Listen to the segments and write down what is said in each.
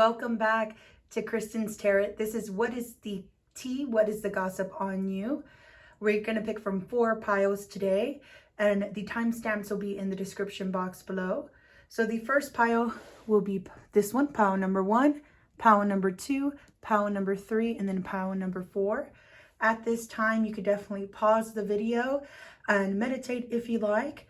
welcome back to Kristen's Tarot. This is what is the tea, what is the gossip on you. We're going to pick from 4 piles today, and the timestamps will be in the description box below. So the first pile will be this one, pile number 1, pile number 2, pile number 3, and then pile number 4. At this time, you could definitely pause the video and meditate if you like.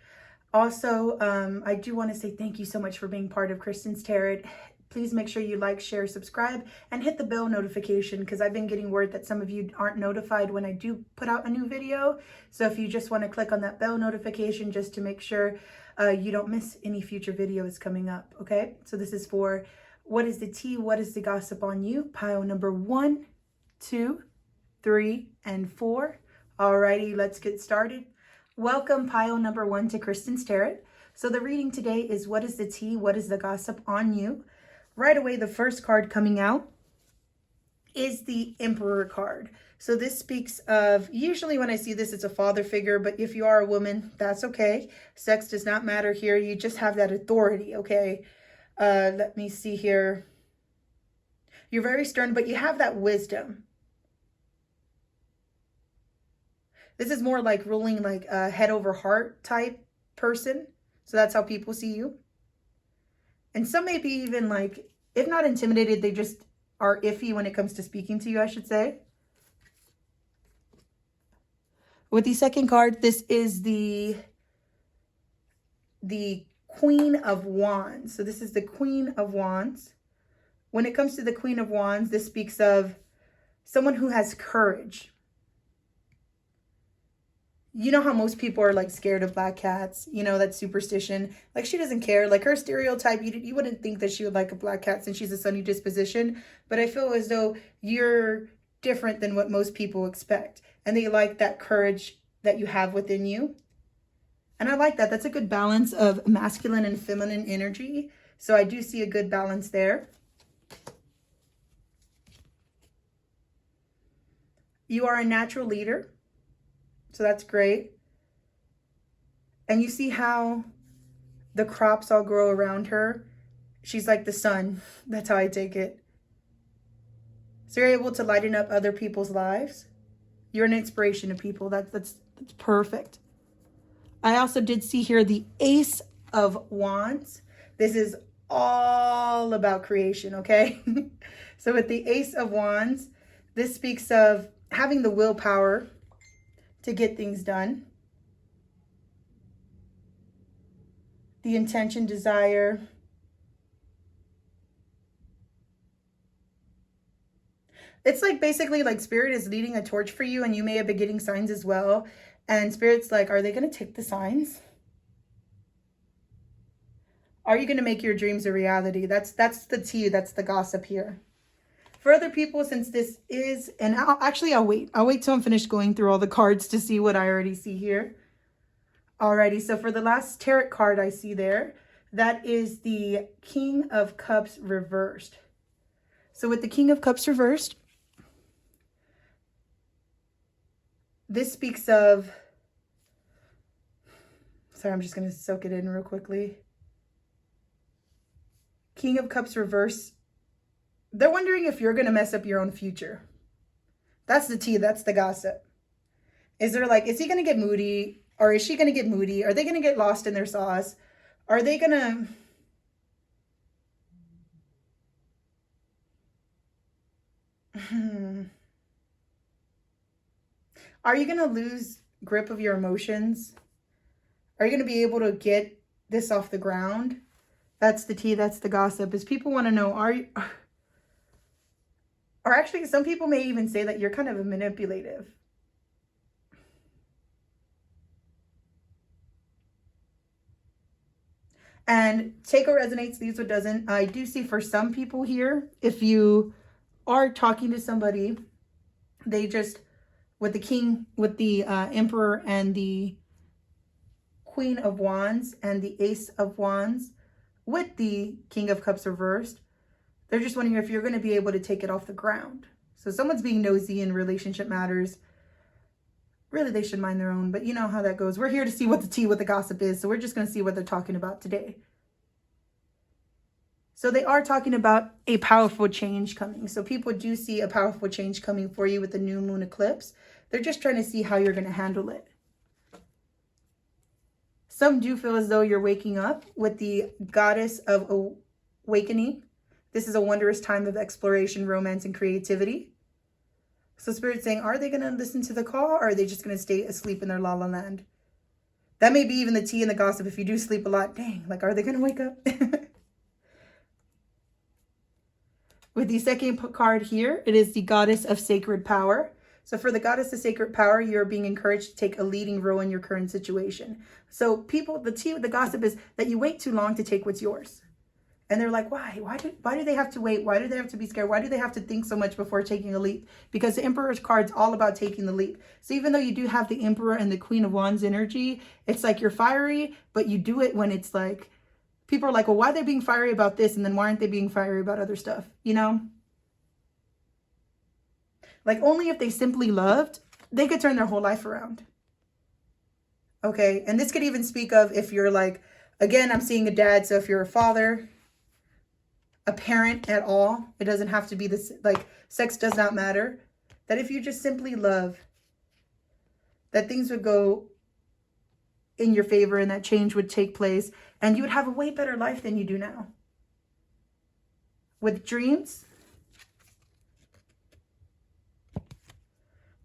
Also, I do want to say thank you so much for being part of Kristen's Tarot. Please make sure you like, share, subscribe, and hit the bell notification, because I've been getting word that some of you aren't notified when I do put out a new video. So if you just want to click on that bell notification just to make sure you don't miss any future videos coming up, okay? So this is for what is the tea, what is the gossip on you, pile number 1, 2, 3, and 4. Alrighty, let's get started. Welcome, pile number 1 to Kristen's Tarot. So the reading today is what is the tea, what is the gossip on you. Right away, the first card coming out is the Emperor card. So this speaks of, usually when I see this, it's a father figure, but if you are a woman, that's okay. Sex does not matter here. You just have that authority, okay? Let me see here. You're very stern, but you have that wisdom. This is more like ruling like a head over heart type person. So that's how people see you. And some may be even like, if not intimidated, they just are iffy when it comes to speaking to you, I should say. With the second card, this is the Queen of Wands. So this is the Queen of Wands. When it comes to the Queen of Wands, this speaks of someone who has courage. You know how most people are like scared of black cats, you know, that superstition. Like she doesn't care, like her stereotype, you wouldn't think that she would like a black cat since she's a sunny disposition. But I feel as though you're different than what most people expect. And they like that courage that you have within you. And I like that. That's a good balance of masculine and feminine energy. So I do see a good balance there. You are a natural leader. So that's great. And you see how the crops all grow around her. She's like the sun. That's how I take it. So you're able to lighten up other people's lives. You're an inspiration to people. That's perfect. I also did see here the Ace of Wands. This is all about creation, okay? So with the Ace of Wands, this speaks of having the willpower to get things done. The intention, desire. It's like basically like Spirit is leading a torch for you, and you may have been getting signs as well. And Spirit's like, are they going to take the signs? Are you going to make your dreams a reality? That's the tea. That's the gossip here. For other people, since this is, and I'll wait till I'm finished going through all the cards to see what I already see here. Alrighty, so for the last tarot card I see there, that is the King of Cups reversed. So with the King of Cups reversed, this speaks of, sorry, I'm just going to soak it in real quickly. King of Cups reversed. They're wondering if you're going to mess up your own future. That's the tea. That's the gossip. Is there like, is he going to get moody? Or is she going to get moody? Are they going to get lost in their sauce? Are they going to... Are you going to lose grip of your emotions? Are you going to be able to get this off the ground? That's the tea. That's the gossip. Is people want to know, are you... Or actually, some people may even say that you're kind of a manipulative. And take what resonates, leaves what doesn't. I do see for some people here, if you are talking to somebody, they just, with the king, with the Emperor and the Queen of Wands and the Ace of Wands, with the King of Cups reversed, they're just wondering if you're going to be able to take it off the ground. So someone's being nosy in relationship matters. Really, they should mind their own, but you know how that goes. We're here to see what the tea, what the gossip is. So we're just going to see what they're talking about today. So they are talking about a powerful change coming. So people do see a powerful change coming for you with the new moon eclipse. They're just trying to see how you're going to handle it. Some do feel as though you're waking up with the goddess of awakening. This is a wondrous time of exploration, romance, and creativity. So Spirit's saying, are they going to listen to the call, or are they just going to stay asleep in their la la land? That may be even the tea and the gossip. If you do sleep a lot, dang, like, are they going to wake up? With the second card here, it is the goddess of sacred power. So for the goddess of sacred power, you're being encouraged to take a leading role in your current situation. So people, the gossip is that you wait too long to take what's yours. And they're like, why? Why do they have to wait? Why do they have to be scared? Why do they have to think so much before taking a leap? Because the Emperor's card's all about taking the leap. So even though you do have the Emperor and the Queen of Wands energy, it's like you're fiery, but you do it when it's like, people are like, well, why are they being fiery about this? And then why aren't they being fiery about other stuff? You know? Like, only if they simply loved, they could turn their whole life around. Okay? And this could even speak of if you're like, again, I'm seeing a dad. So if you're a father, a parent at all, it doesn't have to be this, like, sex does not matter. That if you just simply love, that things would go in your favor and that change would take place and you would have a way better life than you do now. With dreams,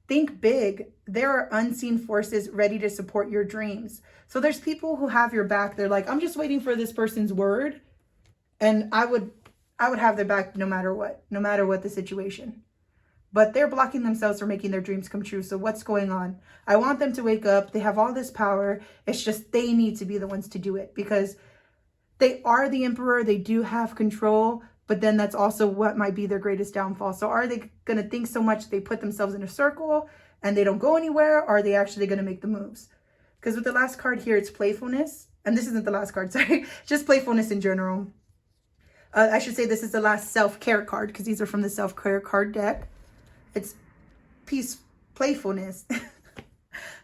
think big. There are unseen forces ready to support your dreams. So there's people who have your back. They're like, I'm just waiting for this person's word. And I would have their back no matter what the situation. But they're blocking themselves from making their dreams come true. So what's going on? I want them to wake up. They have all this power. It's just they need to be the ones to do it because they are the Emperor. They do have control, but then that's also what might be their greatest downfall. So are they going to think so much they put themselves in a circle and they don't go anywhere? Or are they actually going to make the moves? Because with the last card here, it's playfulness. And this isn't the last card, sorry. Just playfulness in general. I should say this is the last self-care card because these are from the self-care card deck. It's peace, playfulness.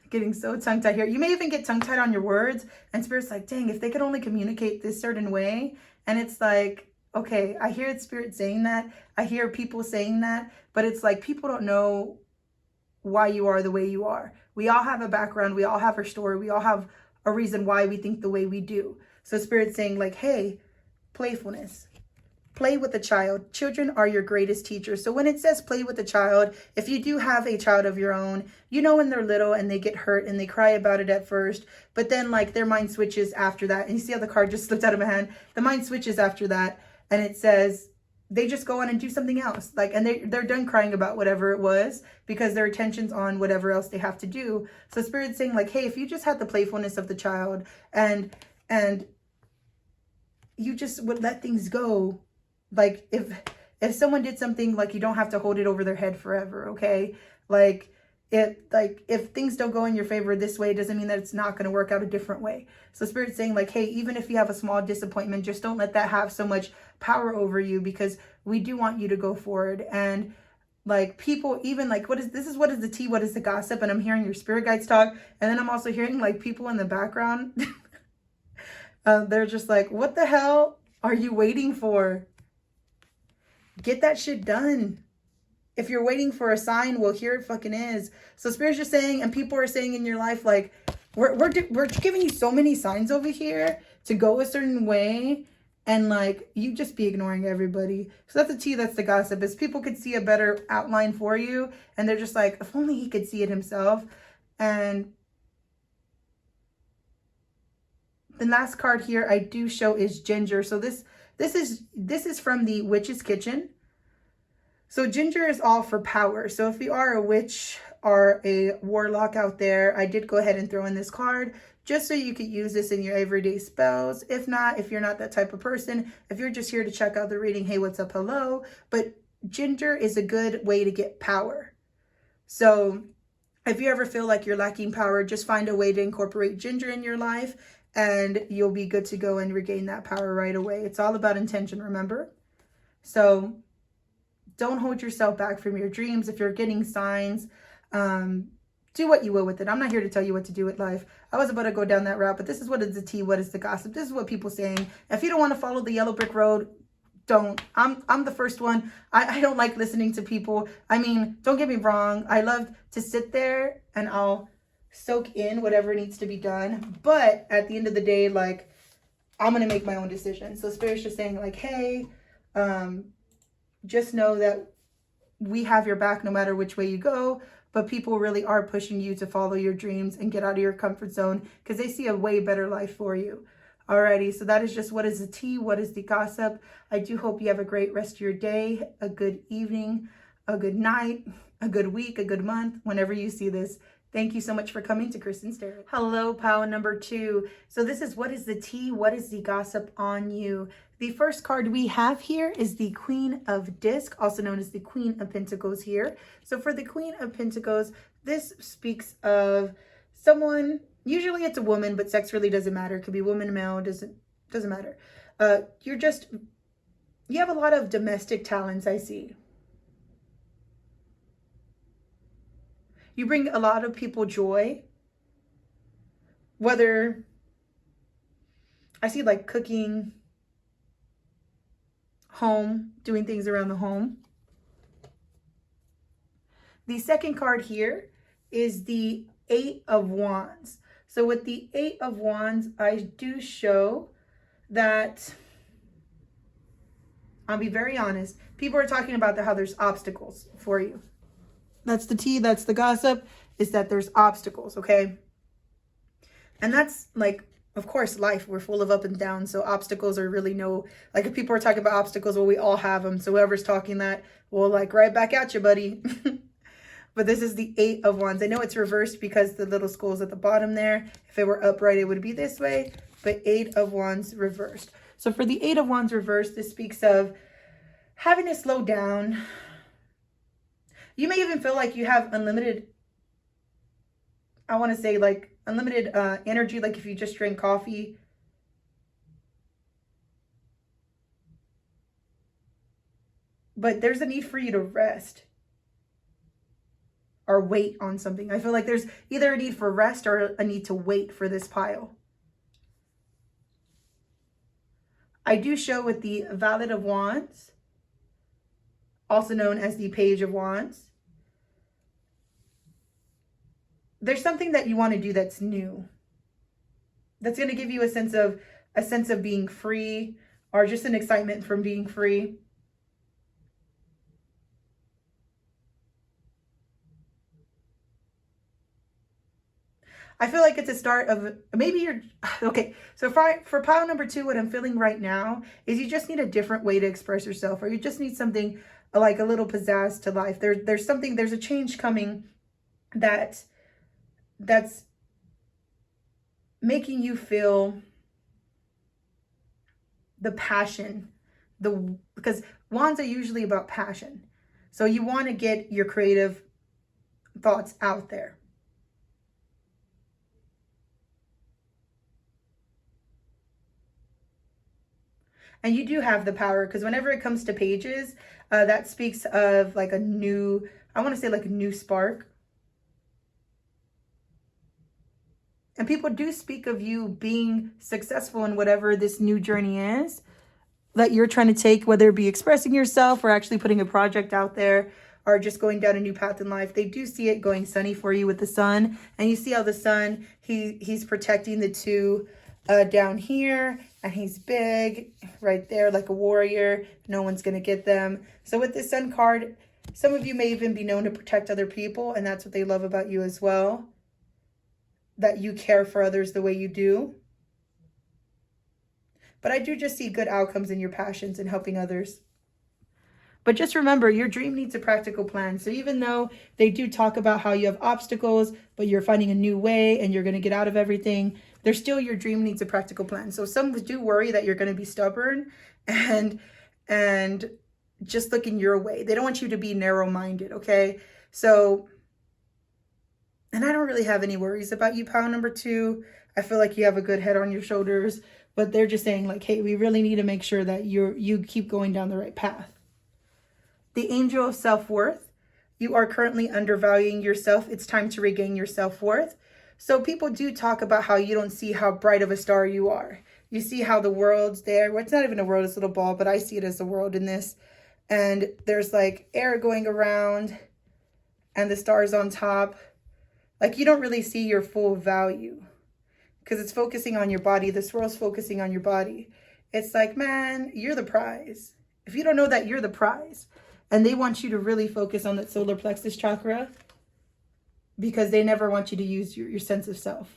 Getting so tongue-tied here. You may even get tongue-tied on your words. And Spirit's like, dang, if they could only communicate this certain way. And it's like, okay, I hear Spirit saying that. I hear people saying that. But it's like people don't know why you are the way you are. We all have a background. We all have our story. We all have a reason why we think the way we do. So Spirit's saying like, hey, playfulness. Play with the child. Children are your greatest teachers. So when it says play with the child, if you do have a child of your own, you know when they're little and they get hurt and they cry about it at first, but then like their mind switches after that. And you see how the card just slipped out of my hand? The mind switches after that and it says they just go on and do something else. Like, and they're done crying about whatever it was because their attention's on whatever else they have to do. So Spirit's saying like, hey, if you just had the playfulness of the child and you just would let things go. Like if someone did something, like you don't have to hold it over their head forever, okay? Like if things don't go in your favor this way, it doesn't mean that it's not going to work out a different way. So Spirit's saying like, hey, even if you have a small disappointment, just don't let that have so much power over you because we do want you to go forward. And like people even like, what is the tea? What is the gossip? And I'm hearing your spirit guides talk. And then I'm also hearing like people in the background. They're just like, what the hell are you waiting for? Get that shit done. If you're waiting for a sign, well, here it fucking is. So Spirit's just saying, and people are saying in your life, like, we're giving you so many signs over here to go a certain way. And like, you just be ignoring everybody. So that's the tea, that's the gossip, is people could see a better outline for you. And they're just like, if only he could see it himself. And the last card here I do show is Ginger. So this is from the Witch's Kitchen. So Ginger is all for power. So if you are a witch or a warlock out there, I did go ahead and throw in this card just so you could use this in your everyday spells. If not, if you're not that type of person, if you're just here to check out the reading, hey, what's up, hello. But Ginger is a good way to get power. So if you ever feel like you're lacking power, just find a way to incorporate Ginger in your life and you'll be good to go and regain that power right away. It's all about intention, remember? So don't hold yourself back from your dreams. If you're getting signs, do what you will with it. I'm not here to tell you what to do with life. I was about to go down that route, but this is what is the tea, what is the gossip. This is what people saying. If you don't want to follow the yellow brick road, don't. I'm the first one. I don't like listening to people. I mean, don't get me wrong. I love to sit there and I'll soak in whatever needs to be done. But at the end of the day, like, I'm going to make my own decision. So Spirit's just saying like, hey, just know that we have your back no matter which way you go. But people really are pushing you to follow your dreams and get out of your comfort zone because they see a way better life for you. Alrighty, so that is just what is the tea, what is the gossip. I do hope you have a great rest of your day, a good evening, a good night, a good week, a good month, whenever you see this. Thank you so much for coming to Kristen's Tarot. Hello, pile number 2. So this is what is the tea, what is the gossip on you. The first card we have here is the Queen of Disc, also known as the Queen of Pentacles here. So for the Queen of Pentacles, this speaks of someone, usually it's a woman, but sex really doesn't matter. It could be woman, male, doesn't matter. You have a lot of domestic talents, I see. You bring a lot of people joy. Whether, I see like cooking, home, doing things around the home. The second card here is the 8 of Wands. So with the 8 of Wands, I do show that, I'll be very honest, people are talking about how there's obstacles for you. That's the tea, that's the gossip, is that there's obstacles, okay? And that's like, of course, life, we're full of up and down. So obstacles are really no, like if people are talking about obstacles, well, we all have them. So whoever's talking that, well, like right back at you, buddy. But this is the 8 of Wands. I know it's reversed because the little skull's at the bottom there. If it were upright, it would be this way, but 8 of Wands reversed. So for the 8 of Wands reversed, this speaks of having to slow down. You may even feel like you have unlimited, I want to say like unlimited energy, like if you just drink coffee. But there's a need for you to rest or wait on something. I feel like there's either a need for rest or a need to wait for this pile. I do show with the Valet of Wands, also known as the Page of Wands. There's something that you want to do that's new. That's going to give you a sense of being free, or just an excitement from being free. I feel like it's a start of, maybe you're, okay, so for pile number 2, what I'm feeling right now is you just need a different way to express yourself, or you just need something like a little pizzazz to life. There's a change coming that's making you feel the passion, because wands are usually about passion. So you want to get your creative thoughts out there. And you do have the power, because whenever it comes to pages, that speaks of like a new, I want to say like a new spark. And people do speak of you being successful in whatever this new journey is that you're trying to take, whether it be expressing yourself or actually putting a project out there or just going down a new path in life. They do see it going sunny for you with the sun. And you see how the sun, he's protecting the 2 down here, and he's big right there like a warrior. No one's going to get them. So with the sun card, some of you may even be known to protect other people, and that's what they love about you as well. That you care for others the way you do. But I do just see good outcomes in your passions and helping others. But just remember, your dream needs a practical plan. So even though they do talk about how you have obstacles, but you're finding a new way and you're going to get out of everything, there's still, your dream needs a practical plan. So some do worry that you're going to be stubborn and just looking your way. They don't want you to be narrow-minded, okay? So, and I don't really have any worries about you, pile number 2. I feel like you have a good head on your shoulders, but they're just saying like, hey, we really need to make sure that you keep going down the right path. The Angel of Self-Worth. You are currently undervaluing yourself. It's time to regain your self-worth. So people do talk about how you don't see how bright of a star you are. You see how the world's there. Well, it's not even a world, it's a little ball, but I see it as a world in this. And there's like air going around and the stars on top. Like you don't really see your full value because it's focusing on your body. The swirl's focusing on your body. It's like, man, you're the prize. If you don't know that, you're the prize. And they want you to really focus on that solar plexus chakra because they never want you to use your sense of self.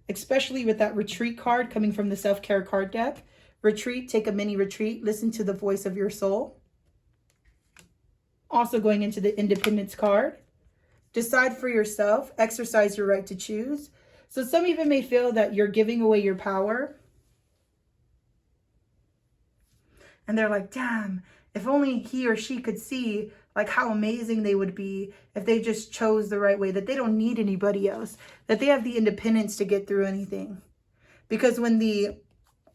Especially with that retreat card coming from the self-care card deck. Retreat, take a mini retreat. Listen to the voice of your soul. Also going into the independence card. Decide for yourself. Exercise your right to choose. So some even may feel that you're giving away your power. And they're like, damn, if only he or she could see like how amazing they would be if they just chose the right way, that they don't need anybody else, that they have the independence to get through anything. Because when the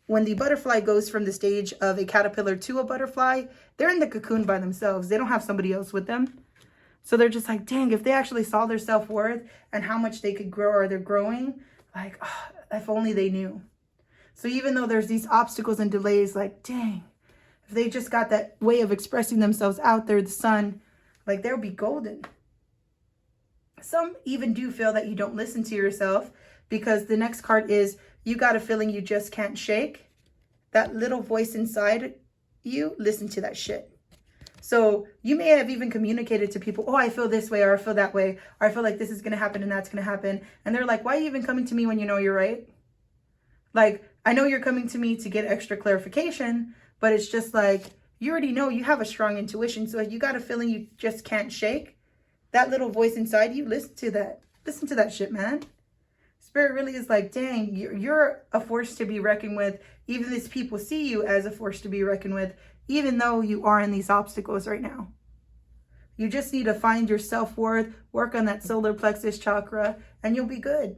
butterfly goes from the stage of a caterpillar to a butterfly, they're in the cocoon by themselves. They don't have somebody else with them. So they're just like, dang, if they actually saw their self-worth and how much they could grow or they're growing, like, oh, if only they knew. So even though there's these obstacles and delays, like, dang, if they just got that way of expressing themselves out there, the sun, like they'll be golden. Some even do feel that you don't listen to yourself because the next card is you got a feeling you just can't shake. That little voice inside you, listen to that shit. So you may have even communicated to people, oh, I feel this way or I feel that way, or I feel like this is going to happen and that's going to happen. And they're like, why are you even coming to me when you know you're right? Like, I know you're coming to me to get extra clarification, but it's just like, you already know you have a strong intuition. So if you got a feeling you just can't shake, that little voice inside you, listen to that. Listen to that shit, man. Spirit really is like, dang, you're a force to be reckoned with. Even as people see you as a force to be reckoned with, even though you are in these obstacles right now. You just need to find your self-worth, work on that solar plexus chakra, and you'll be good.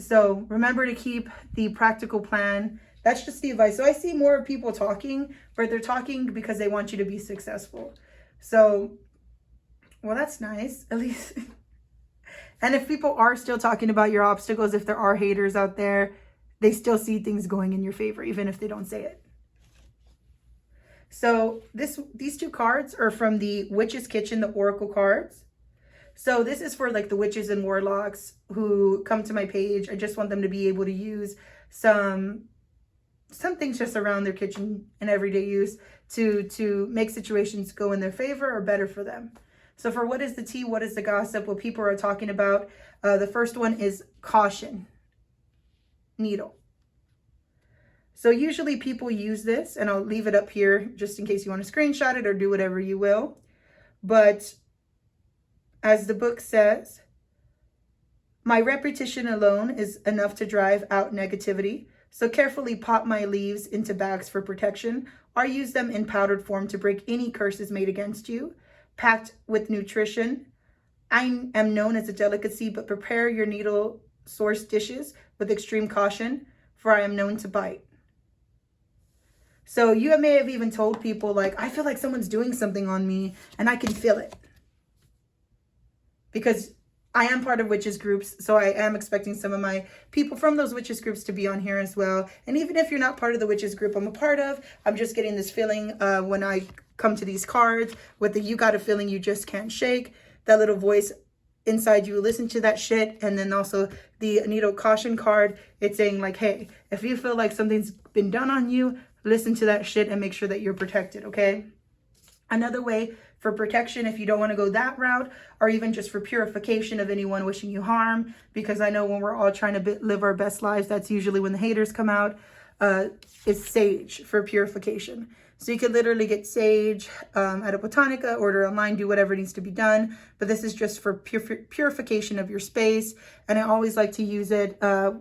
So remember to keep the practical plan. That's just the advice. So I see more people talking, but they're talking because they want you to be successful. So, well, that's nice, at least. And if people are still talking about your obstacles, if there are haters out there, they still see things going in your favor, even if they don't say it. So these two cards are from the Witch's Kitchen, the Oracle cards. So this is for like the witches and warlocks who come to my page. I just want them to be able to use some things just around their kitchen and everyday use to make situations go in their favor or better for them. So for what is the tea, what is the gossip, what people are talking about, the first one is caution, needle. So usually people use this, and I'll leave it up here just in case you want to screenshot it or do whatever you will. But as the book says, my repetition alone is enough to drive out negativity. So carefully pop my leaves into bags for protection, or use them in powdered form to break any curses made against you. Packed with nutrition. I am known as a delicacy, but prepare your needle source dishes with extreme caution, for I am known to bite. So you may have even told people like, I feel like someone's doing something on me and I can feel it. Because I am part of witches groups, so I am expecting some of my people from those witches groups to be on here as well. And even if you're not part of the witches group I'm a part of, I'm just getting this feeling when I come to these cards with the you got a feeling you just can't shake. That little voice inside you, listen to that shit. And then also the needle caution card, it's saying like, hey, if you feel like something's been done on you, listen to that shit and make sure that you're protected, okay? Another way for protection, if you don't want to go that route, or even just for purification of anyone wishing you harm, because I know when we're all trying to live our best lives, that's usually when the haters come out, is sage for purification. So you could literally get sage at a botanica, order online, do whatever needs to be done. But this is just for purification of your space. And I always like to use it. I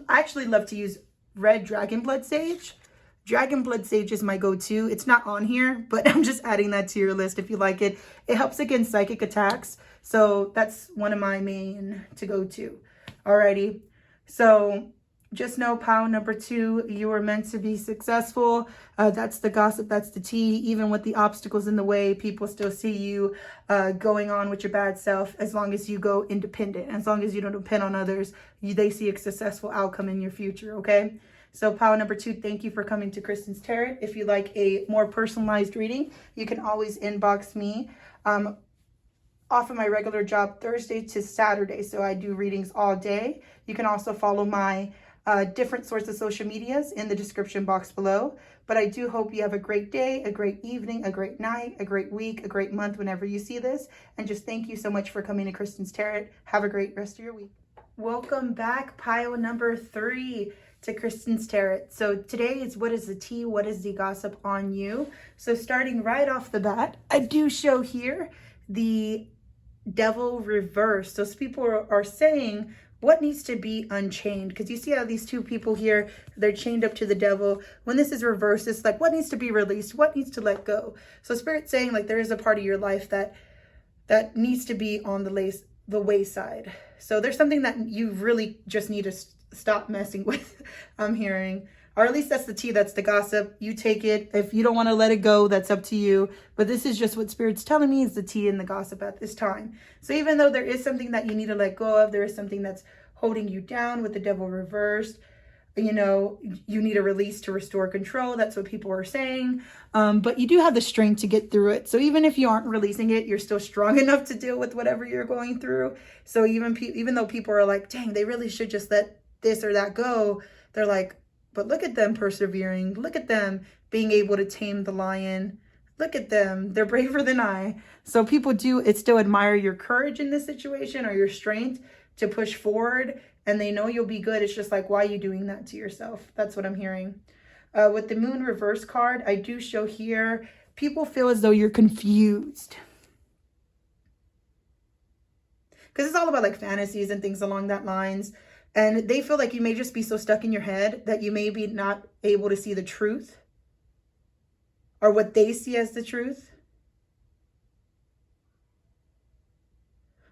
actually love to use red dragon blood sage. Dragon blood sage is my go-to. It's not on here, but I'm just adding that to your list if you like it. It helps against psychic attacks. So that's one of my main to go to. Alrighty. So just know pile number 2, you are meant to be successful. That's the gossip, that's the tea. Even with the obstacles in the way, people still see you going on with your bad self as long as you go independent. As long as you don't depend on others, they see a successful outcome in your future, okay? So pile number 2, thank you for coming to Kristen's Tarot. If you like a more personalized reading, you can always inbox me. Off of my regular job Thursday to Saturday, so I do readings all day. You can also follow my different sorts of social medias in the description box below. But I do hope you have a great day, a great evening, a great night, a great week, a great month whenever you see this. And just thank you so much for coming to Kristen's Tarot. Have a great rest of your week. Welcome back, pile number 3 to Kristen's Tarot. So today is what is the tea, what is the gossip on you? So starting right off the bat, I do show here the Devil reversed. So people are saying what needs to be unchained, because you see how these 2 people here, they're chained up to the devil. When this is reversed, it's like what needs to be released, what needs to let go. So Spirit's saying like there is a part of your life that needs to be on the wayside. So there's something that you really just need to stop messing with. I'm hearing, or at least that's the tea, that's the gossip. You take it. If you don't want to let it go, that's up to you. But this is just what Spirit's telling me is the tea and the gossip at this time. So even though there is something that you need to let go of, there is something that's holding you down with the devil reversed. You know, you need a release to restore control. That's what people are saying. But you do have the strength to get through it. So even if you aren't releasing it, you're still strong enough to deal with whatever you're going through. So even though people are like, dang, they really should just let this or that go, they're like, but look at them persevering. Look at them being able to tame the lion. Look at them. They're braver than I. So people do still admire your courage in this situation or your strength to push forward. And they know you'll be good. It's just like, why are you doing that to yourself? That's what I'm hearing. With the moon reverse card, I do show here, people feel as though you're confused. Because it's all about like fantasies and things along that lines. And they feel like you may just be so stuck in your head that you may be not able to see the truth or what they see as the truth.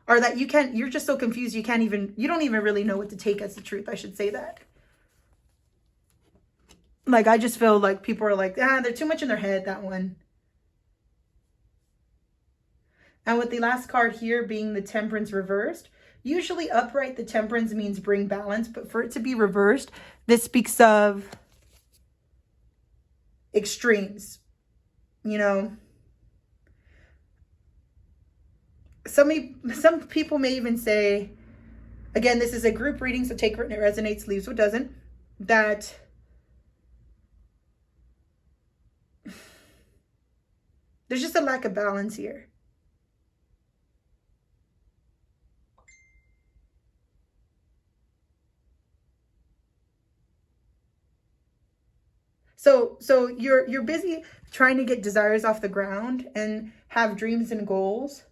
Or that you're just so confused you don't even really know what to take as the truth. I should say that. Like, I just feel like people are like, they're too much in their head, that one. And with the last card here being the Temperance reversed, usually upright, the Temperance means bring balance, but for it to be reversed, this speaks of extremes. You know, some people may even say, again, this is a group reading, so take what resonates, leaves what doesn't, that there's just a lack of balance here. So you're busy trying to get desires off the ground and have dreams and goals.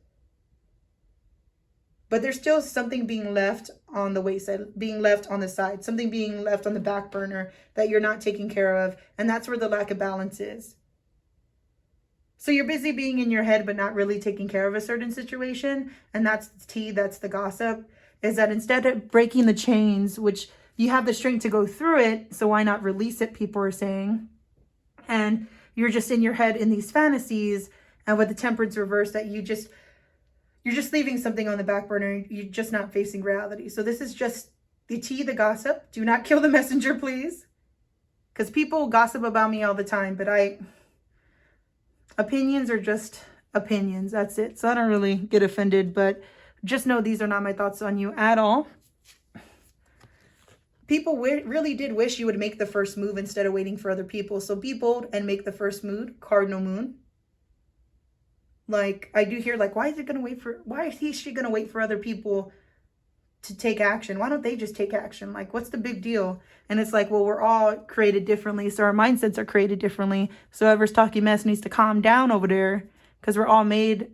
But there's still something being left on the wayside, being left on the side, something being left on the back burner that you're not taking care of. And that's where the lack of balance is. So you're busy being in your head, but not really taking care of a certain situation. And that's the tea, that's the gossip, is that instead of breaking the chains, which you have the strength to go through it, so why not release it, people are saying. And you're just in your head in these fantasies, and with the Temperance reverse, that you're just leaving something on the back burner. You're just not facing reality. So this is just the tea, the gossip. Do not kill the messenger, please. Because people gossip about me all the time, but opinions are just opinions. That's it. So I don't really get offended, but just know these are not my thoughts on you at all. People really did wish you would make the first move instead of waiting for other people. So be bold and make the first move. Cardinal moon. Like, I do hear, like, why is she going to wait for other people to take action? Why don't they just take action? Like, what's the big deal? And it's like, well, we're all created differently. So our mindsets are created differently. So whoever's talking mess needs to calm down over there, because we're all made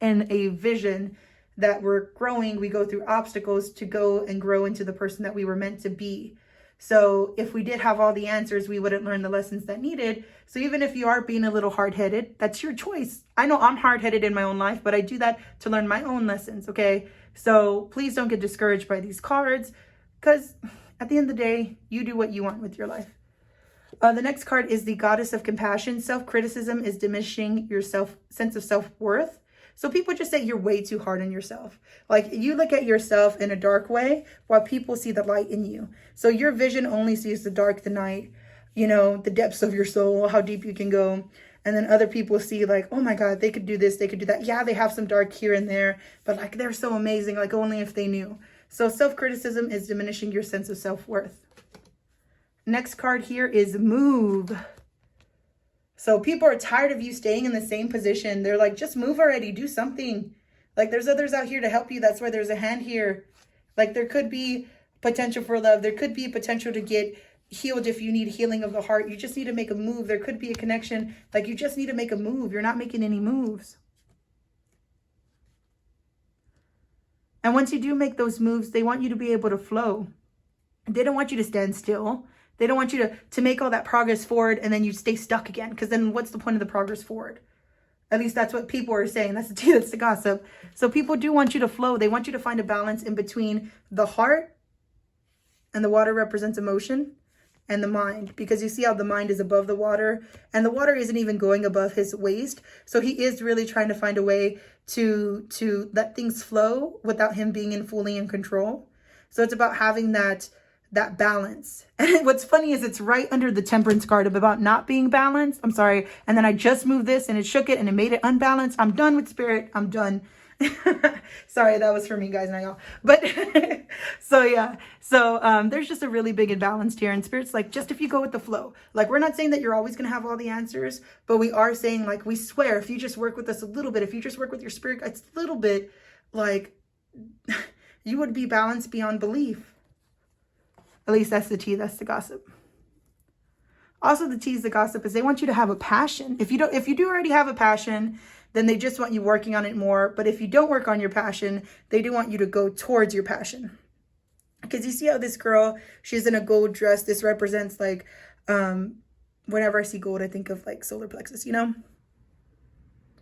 in a vision that we're growing. We go through obstacles to go and grow into the person that we were meant to be. So if we did have all the answers, we wouldn't learn the lessons that needed. So even if you are being a little hard-headed, that's your choice. I know I'm hard-headed in my own life, but I do that to learn my own lessons, okay? So please don't get discouraged by these cards, because At the end of the day, you do what you want with your life. The next card is the Goddess of Compassion. Self-criticism is diminishing your sense of self-worth. So people just say you're way too hard on yourself. Like, you look at yourself in a dark way while people see the light in you. So your vision only sees the dark, the night, you know, the depths of your soul, how deep you can go. And then other people see like, oh my God, they could do this, they could do that. Yeah, they have some dark here and there, but like they're so amazing, like only if they knew. So self-criticism is diminishing your sense of self-worth. Next card here is move. So people are tired of you staying in the same position. They're like, just move already, do something. Like, there's others out here to help you. That's why there's a hand here. Like, there could be potential for love. There could be potential to get healed if you need healing of the heart. You just need to make a move. There could be a connection. Like, you just need to make a move. You're not making any moves. And once you do make those moves, they want you to be able to flow. They don't want you to stand still. They don't want you to make all that progress forward and then you stay stuck again. Because then what's the point of the progress forward? At least that's what people are saying. That's the tea, that's the gossip. So people do want you to flow. They want you to find a balance in between the heart, and the water represents emotion, and the mind. Because you see how the mind is above the water, and the water isn't even going above his waist. So he is really trying to find a way to let things flow without him being fully in control. So it's about having that balance. And what's funny is it's right under the temperance card of about not being balanced. I'm sorry. And then I just moved this and it shook it and it made it unbalanced. I'm done with spirit. I'm done. Sorry, that was for me, guys, not y'all. But so yeah. So there's just a really big imbalance here. And spirit's like, just if you go with the flow. Like, we're not saying that you're always going to have all the answers, but we are saying, like, we swear, if you just work with us a little bit, if you just work with your spirit, it's a little bit, like, you would be balanced beyond belief. At least that's the tea, that's the gossip. Also, the tea is the gossip is they want you to have a passion. If you do already have a passion, then they just want you working on it more. But if you don't work on your passion, they do want you to go towards your passion. Because you see how this girl, she's in a gold dress. This represents, like, whenever I see gold, I think of like solar plexus, you know?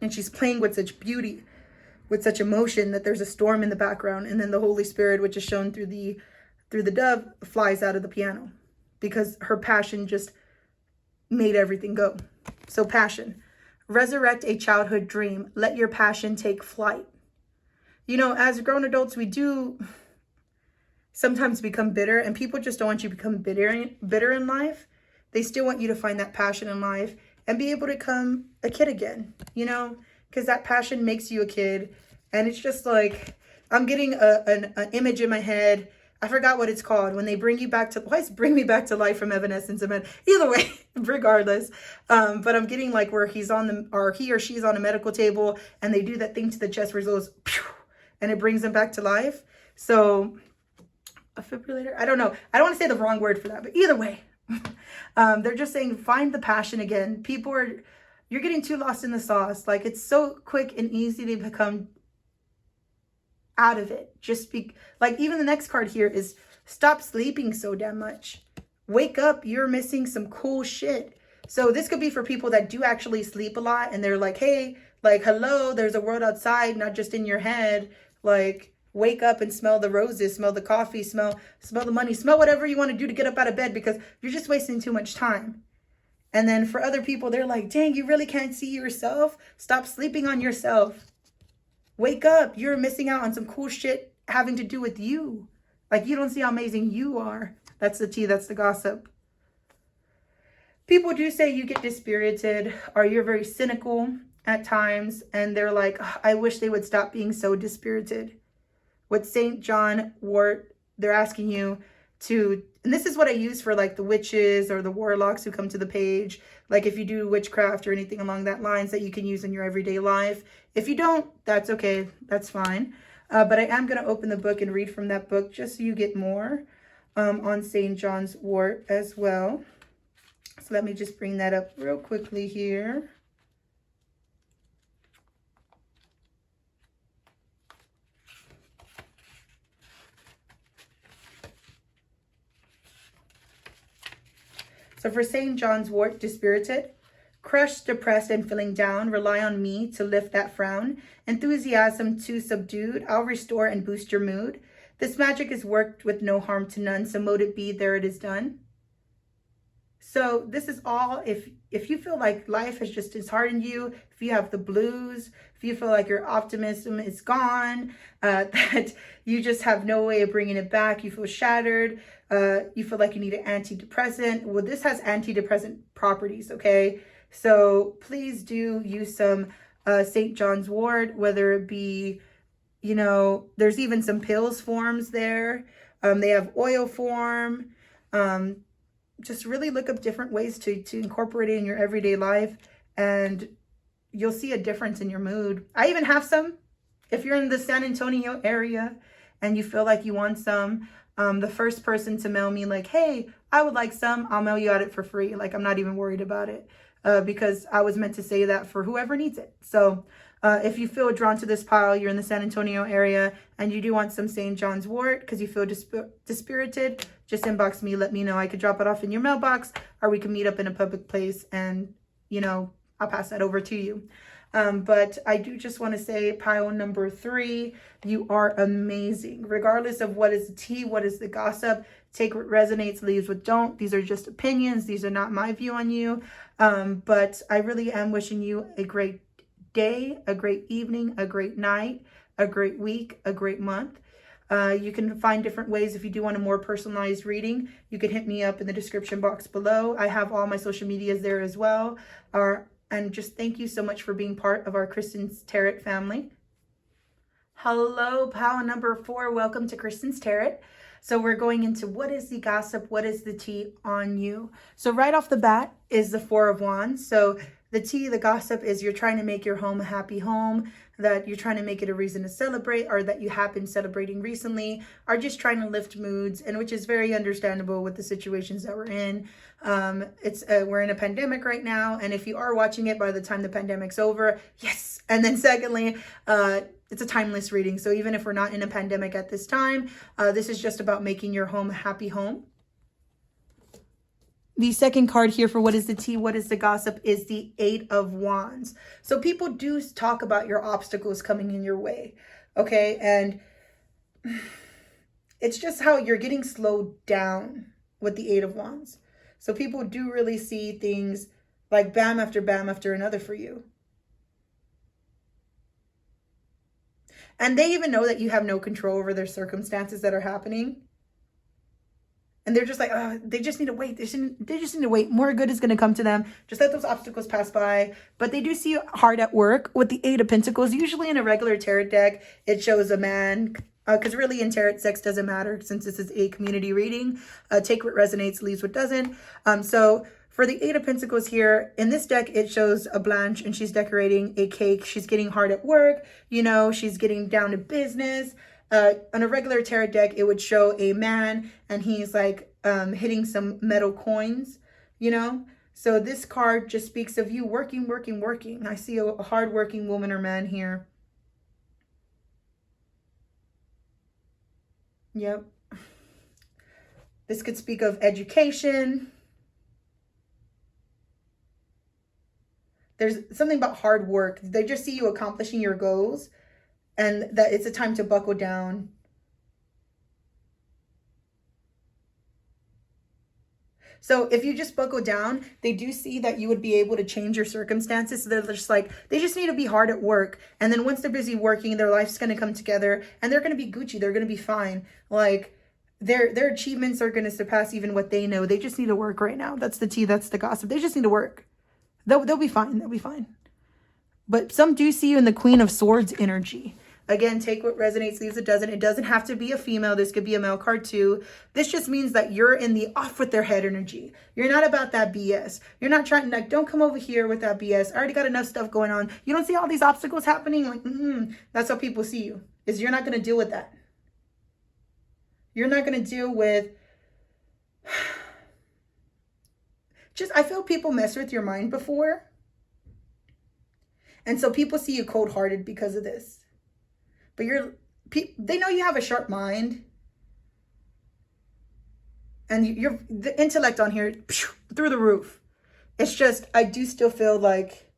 And she's playing with such beauty, with such emotion, that there's a storm in the background. And then the Holy Spirit, which is shown through the dove, flies out of the piano because her passion just made everything go. So passion. Resurrect a childhood dream. Let your passion take flight. You know, as grown adults, we do sometimes become bitter, and people just don't want you to become bitter in life. They still want you to find that passion in life and be able to become a kid again, you know, because that passion makes you a kid. And it's just like, I'm getting an image in my head. I forgot what it's called. When they bring you back to, why is bring me back to life from Evanescence of Men? Either way, regardless. But I'm getting like where he or she's on a medical table and they do that thing to the chest where it goes, pew, and it brings them back to life. So a fibrillator, I don't know. I don't want to say the wrong word for that, but either way, they're just saying, find the passion again. You're getting too lost in the sauce. Like, it's so quick and easy to become out of it. Just be like, even the next card here is stop sleeping so damn much. Wake up, you're missing some cool shit. So this could be for people that do actually sleep a lot and they're like, hey, like, hello, there's a world outside, not just in your head. Like, wake up and smell the roses, smell the coffee, smell the money, smell whatever you want to do to get up out of bed, because you're just wasting too much time. And then for other people, they're like, dang, you really can't see yourself. Stop sleeping on yourself. Wake up. You're missing out on some cool shit having to do with you. Like, you don't see how amazing you are. That's the tea. That's the gossip. People do say you get dispirited or you're very cynical at times. And they're like, I wish they would stop being so dispirited. With St. John wort, they're asking you to, and this is what I use for like the witches or the warlocks who come to the page. Like, if you do witchcraft or anything along that lines that you can use in your everyday life. If you don't, that's okay. That's fine. But I am going to open the book and read from that book just so you get more on St. John's wort as well. So let me just bring that up real quickly here. So for St. John's wort, dispirited, crushed, depressed, and feeling down, rely on me to lift that frown. Enthusiasm too subdued, I'll restore and boost your mood. This magic is worked with no harm to none. So mote it be, there it is done. So this is all, if you feel like life has just disheartened you, if you have the blues, if you feel like your optimism is gone, that you just have no way of bringing it back, you feel shattered, you feel like you need an antidepressant. Well, this has antidepressant properties, okay? So please do use some St. John's wort, whether it be, you know, there's even some pills forms there. They have oil form. Just really look up different ways to incorporate it in your everyday life, and you'll see a difference in your mood. I even have some. If you're in the San Antonio area and you feel like you want some, the first person to mail me like, hey, I would like some, I'll mail you out it for free. Like, I'm not even worried about it because I was meant to say that for whoever needs it. So if you feel drawn to this pile, you're in the San Antonio area and you do want some St. John's wort because you feel dispirited, just inbox me, let me know. I could drop it off in your mailbox, or we can meet up in a public place and, you know, I'll pass that over to you. But I do just want to say, pile number 3, you are amazing. Regardless of what is the tea, what is the gossip, take what resonates, leaves what don't. These are just opinions. These are not my view on you. But I really am wishing you a great day, a great evening, a great night, a great week, a great month. You can find different ways. If you do want a more personalized reading, you can hit me up in the description box below. I have all my social medias there as well. And just thank you so much for being part of our Kristen's Tarot family. Hello, pile number 4. Welcome to Kristen's Tarot. So we're going into what is the gossip, what is the tea on you. So right off the bat is the 4 of Wands. So the tea, the gossip is you're trying to make your home a happy home, that you're trying to make it a reason to celebrate, or that you have been celebrating recently, or just trying to lift moods, and which is very understandable with the situations that we're in. We're in a pandemic right now, and if you are watching it by the time the pandemic's over, yes. And then secondly, it's a timeless reading. So even if we're not in a pandemic at this time, this is just about making your home a happy home. The second card here for what is the tea, what is the gossip, is the 8 of Wands. So people do talk about your obstacles coming in your way, okay? And it's just how you're getting slowed down with the 8 of Wands. So people do really see things like bam after another for you. And they even know that you have no control over their circumstances that are happening. And they're just like, oh, they just need to wait. They just need to wait. More good is going to come to them. Just let those obstacles pass by. But they do see you hard at work with the 8 of Pentacles. Usually in a regular tarot deck, it shows a man. Because really in tarot, sex doesn't matter since this is a community reading. Take what resonates, leaves what doesn't. So for the 8 of Pentacles here, in this deck, it shows a Blanche and she's decorating a cake. She's getting hard at work. You know, she's getting down to business. On a regular tarot deck, it would show a man and he's like hitting some metal coins, you know. So this card just speaks of you working. I see a hardworking woman or man here. Yep. This could speak of education. There's something about hard work. They just see you accomplishing your goals. And that it's a time to buckle down. So if you just buckle down, they do see that you would be able to change your circumstances. So they're just like, they just need to be hard at work. And then once they're busy working, their life's going to come together and they're going to be Gucci. They're going to be fine. Like their achievements are going to surpass even what they know. They just need to work right now. That's the tea. That's the gossip. They just need to work. They'll be fine. They'll be fine. But some do see you in the Queen of Swords energy. Again, take what resonates, leaves what doesn't. It doesn't have to be a female. This could be a male card too. This just means that you're in the off with their head energy. You're not about that BS. You're not trying to, like, don't come over here with that BS. I already got enough stuff going on. You don't see all these obstacles happening? Like, that's how people see you. Is you're not going to deal with that. You're not going to deal with... I feel people mess with your mind before. And so people see you cold-hearted because of this. But they know you have a sharp mind. And the intellect on here, through the roof. It's just, I do still feel like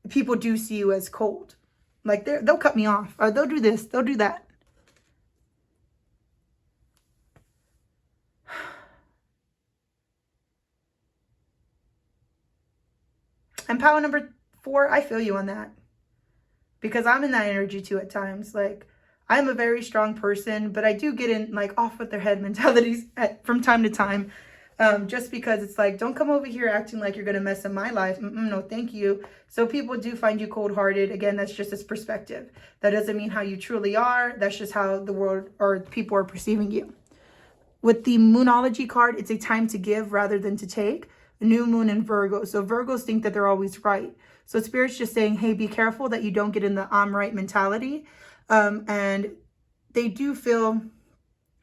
people do see you as cold. Like they'll cut me off. Or they'll do this, they'll do that. And pile number 4, I feel you on that. Because I'm in that energy too at times. Like, I'm a very strong person, but I do get in like off with their head mentalities from time to time. Just because it's like, don't come over here acting like you're going to mess up my life. No, thank you. So people do find you cold-hearted. Again, that's just this perspective. That doesn't mean how you truly are. That's just how the world or people are perceiving you. With the Moonology card, it's a time to give rather than to take. New moon in Virgo. So Virgos think that they're always right. So Spirit's just saying, hey, be careful that you don't get in the I'm right mentality. And they do feel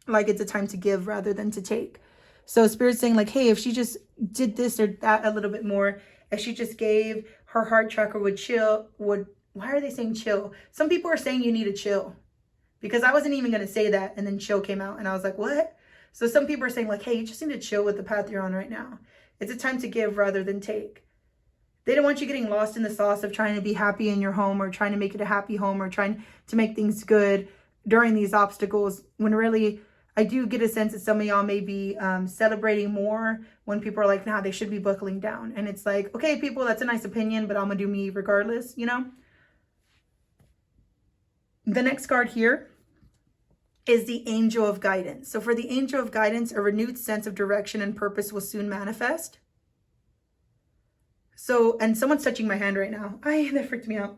like it's a time to give rather than to take. So Spirit's saying like, hey, if she just did this or that a little bit more, if she just gave, her heart chakra would chill, why are they saying chill? Some people are saying you need to chill. Because I wasn't even going to say that. And then chill came out. And I was like, what? So some people are saying like, hey, you just need to chill with the path you're on right now. It's a time to give rather than take. They don't want you getting lost in the sauce of trying to be happy in your home or trying to make it a happy home or trying to make things good during these obstacles, when really I do get a sense that some of y'all may be celebrating more when people are like, nah, they should be buckling down. And it's like, okay, people, that's a nice opinion, but I'm going to do me regardless, you know? The next card here is the Angel of Guidance. So for the Angel of Guidance, a renewed sense of direction and purpose will soon manifest. So, and someone's touching my hand right now. That freaked me out.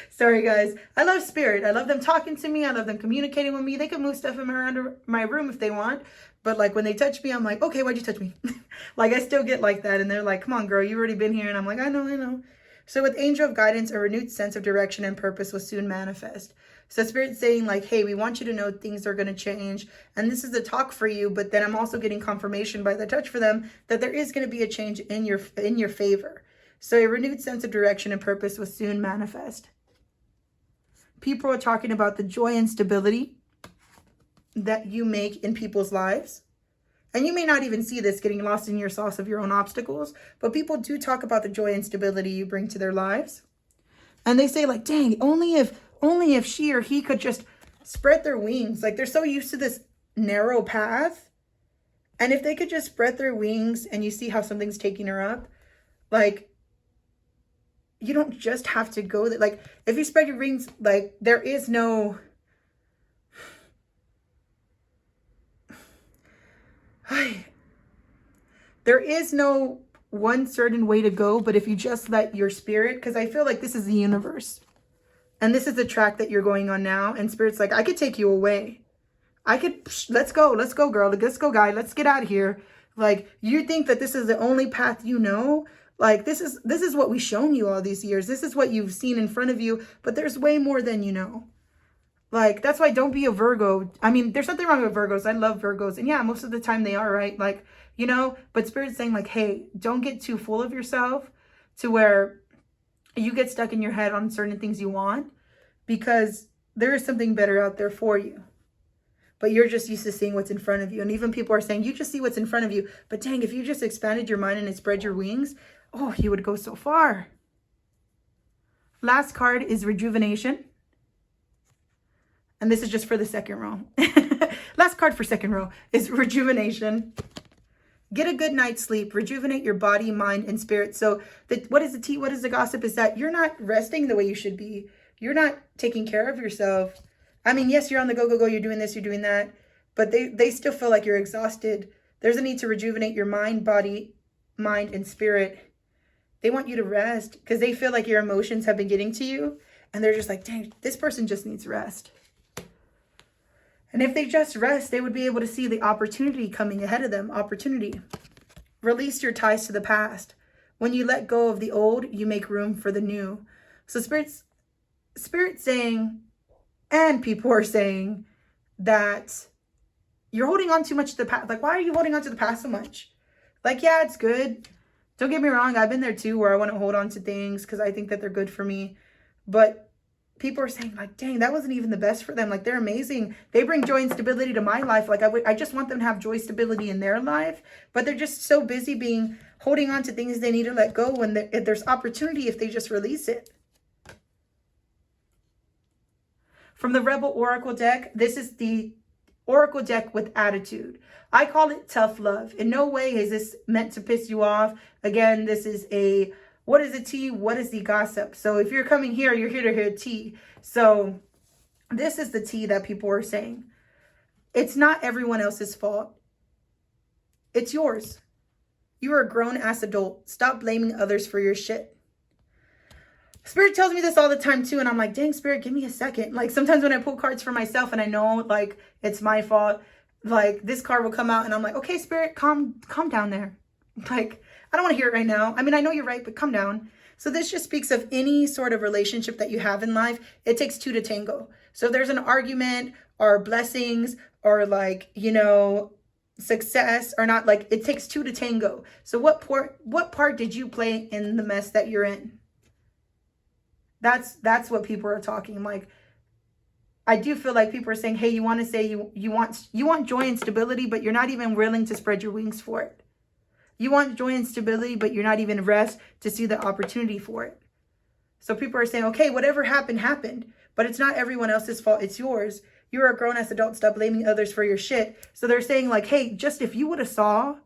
Sorry, guys. I love Spirit. I love them talking to me. I love them communicating with me. They can move stuff in around my room if they want. But like when they touch me, I'm like, okay, why'd you touch me? Like I still get like that. And they're like, come on, girl, you've already been here. And I'm like, I know. So with Angel of Guidance, a renewed sense of direction and purpose will soon manifest. So Spirit's saying like, hey, we want you to know things are going to change. And this is a talk for you. But then I'm also getting confirmation by the touch for them that there is going to be a change in your favor. So a renewed sense of direction and purpose will soon manifest. People are talking about the joy and stability that you make in people's lives. And you may not even see this getting lost in your sauce of your own obstacles, but people do talk about the joy and stability you bring to their lives. And they say like, dang, only if she or he could just spread their wings. Like they're so used to this narrow path. And if they could just spread their wings and you see how something's taking her up, like you don't just have to go there. Like if you spread your wings, like there is no, there is no one certain way to go. But if you just let your spirit, because I feel like this is the universe and this is the track that you're going on now. And Spirit's like, I could take you away. Let's go, girl. Let's go, guy. Let's get out of here. Like you think that this is the only path you know. Like this is what we've shown you all these years. This is what you've seen in front of you, but there's way more than you know. Like that's why don't be a Virgo. I mean, there's nothing wrong with Virgos. I love Virgos. And yeah, most of the time they are, right? Like, you know, but Spirit's saying like, hey, don't get too full of yourself to where you get stuck in your head on certain things you want, because there is something better out there for you. But you're just used to seeing what's in front of you. And even people are saying, you just see what's in front of you. But dang, if you just expanded your mind and spread your wings, oh, you would go so far. Last card is Rejuvenation. And this is just for the second row. Last card for second row is Rejuvenation. Get a good night's sleep. Rejuvenate your body, mind, and spirit. So what is the tea? What is the gossip? Is that you're not resting the way you should be. You're not taking care of yourself. I mean, yes, you're on the go, you're doing this, you're doing that, but they still feel like you're exhausted. There's a need to rejuvenate your mind, body, mind, and spirit. They want you to rest because they feel like your emotions have been getting to you. And they're just like, dang, this person just needs rest. And if they just rest, they would be able to see the opportunity coming ahead of them. Opportunity. Release your ties to the past. When you let go of the old, you make room for the new. So Spirit's saying, and people are saying that you're holding on too much to the past. Like, why are you holding on to the past so much? Like, yeah, it's good. Don't get me wrong. I've been there too, where I want to hold on to things because I think that they're good for me. But people are saying like, dang, that wasn't even the best for them. Like, they're amazing. They bring joy and stability to my life. Like, I just want them to have joy, stability in their life. But they're just so busy holding on to things they need to let go when there's opportunity if they just release it. From the Rebel Oracle deck, this is the Oracle deck with attitude. I call it tough love. In no way is this meant to piss you off. Again, this is a What is the tea? What is the gossip? So if you're coming here, you're here to hear tea. So this is the tea that people are saying. It's not everyone else's fault. It's yours. You are a grown-ass adult. Stop blaming others for your shit. Spirit tells me this all the time too, and I'm like, dang, Spirit, give me a second. Like sometimes when I pull cards for myself and I know like it's my fault, like this card will come out and I'm like, okay, Spirit, calm down there. Like, I don't want to hear it right now. I mean, I know you're right, but calm down. So this just speaks of any sort of relationship that you have in life. It takes two to tango. So if there's an argument or blessings or like, you know, success or not, like it takes two to tango. So what part did you play in the mess that you're in? That's what people are talking. Like, I do feel like people are saying, hey, you want to say you want joy and stability, but you're not even willing to spread your wings for it. You want joy and stability, but you're not even rest to see the opportunity for it. So people are saying, okay, whatever happened, happened, but it's not everyone else's fault. It's yours. You're a grown-ass adult. Stop blaming others for your shit. So they're saying like, hey, just if you would have saw,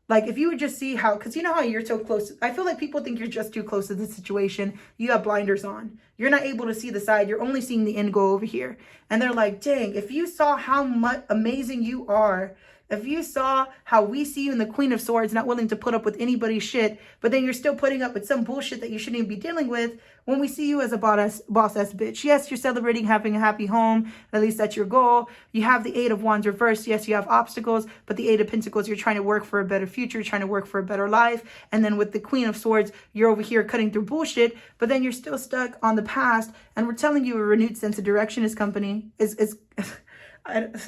like if you would just see how, because you know how you're so close. I feel like people think you're just too close to the situation. You have blinders on. You're not able to see the side. You're only seeing the end go over here. And they're like, dang, if you saw how much amazing you are, if you saw how we see you in the Queen of Swords, not willing to put up with anybody's shit, but then you're still putting up with some bullshit that you shouldn't even be dealing with, when we see you as a boss ass bitch. Yes, you're celebrating having a happy home. At least that's your goal. You have the Eight of Wands reversed. Yes, you have obstacles, but the Eight of Pentacles, you're trying to work for a better future, you're trying to work for a better life. And then with the Queen of Swords, you're over here cutting through bullshit, but then you're still stuck on the past. And we're telling you a renewed sense of direction is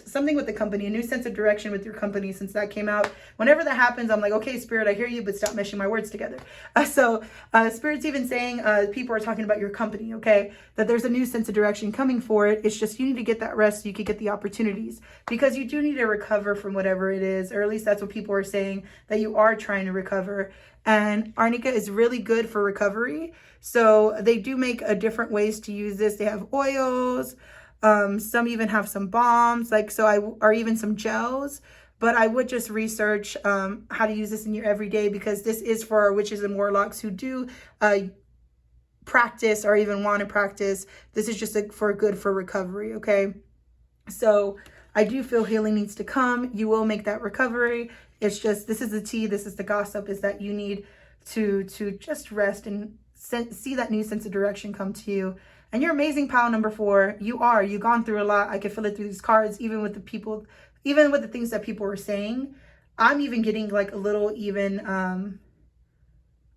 something with the company, a new sense of direction with your company since that came out. Whenever that happens, I'm like, okay, Spirit, I hear you, but stop meshing my words together. Spirit's even saying people are talking about your company, okay, that there's a new sense of direction coming for it. It's just you need to get that rest so you can get the opportunities, because you do need to recover from whatever it is, or at least that's what people are saying, that you are trying to recover. And Arnica is really good for recovery. So they do make different ways to use this. They have oils. Some even have some balms, or even some gels, but I would just research how to use this in your everyday, because this is for our witches and warlocks who do practice or even want to practice. This is just for recovery, okay? So I do feel healing needs to come. You will make that recovery. It's just, this is the tea, this is the gossip, is that you need to just rest and see that new sense of direction come to you. And you're amazing, pile number 4. You've gone through a lot. I can feel it through these cards, even with the things that people are saying. I'm even getting like a little even I'm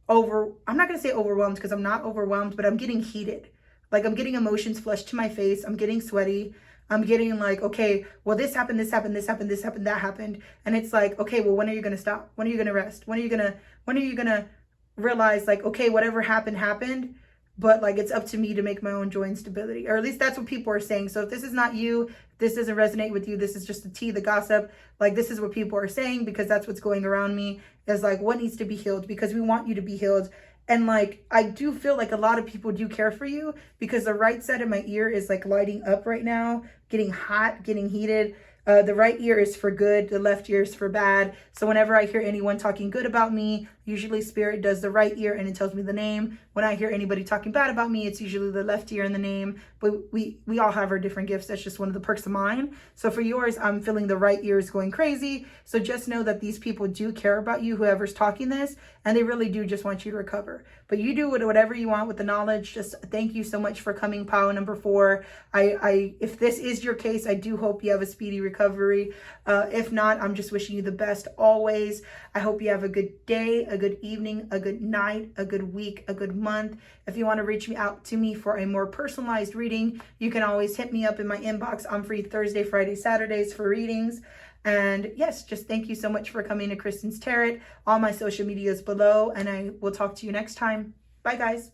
not going to say overwhelmed, because I'm not overwhelmed, but I'm getting heated. Like I'm getting emotions flushed to my face. I'm getting sweaty. I'm getting like, okay, well, this happened, this happened, this happened, this happened, that happened. And it's like, okay, well, when are you going to stop? When are you going to rest? When are you going to realize like, okay, whatever happened, but like it's up to me to make my own joy and stability, or at least that's what people are saying. So if this is not you, this doesn't resonate with you, this is just the tea, the gossip, like this is what people are saying, because that's what's going around me, is like what needs to be healed, because we want you to be healed. And like I do feel like a lot of people do care for you, because the right side of my ear is like lighting up right now, getting hot, getting heated. The right ear is for good, the left ear is for bad. So whenever I hear anyone talking good about me, usually Spirit does the right ear and it tells me the name. When I hear anybody talking bad about me, it's usually the left ear and the name. But we all have our different gifts. That's just one of the perks of mine. So for yours, I'm feeling the right ear is going crazy. So just know that these people do care about you, whoever's talking this, and they really do just want you to recover. But you do whatever you want with the knowledge. Just thank you so much for coming, pile number 4. If this is your case, I do hope you have a speedy recovery. If not, I'm just wishing you the best always. I hope you have a good day, a good evening, a good night, a good week, a good month. If you want to reach out to me for a more personalized reading, you can always hit me up in my inbox. I'm free Thursday, Friday, Saturdays for readings. And yes, just thank you so much for coming to Kristen's Tarot. All my social media is below, and I will talk to you next time. Bye, guys.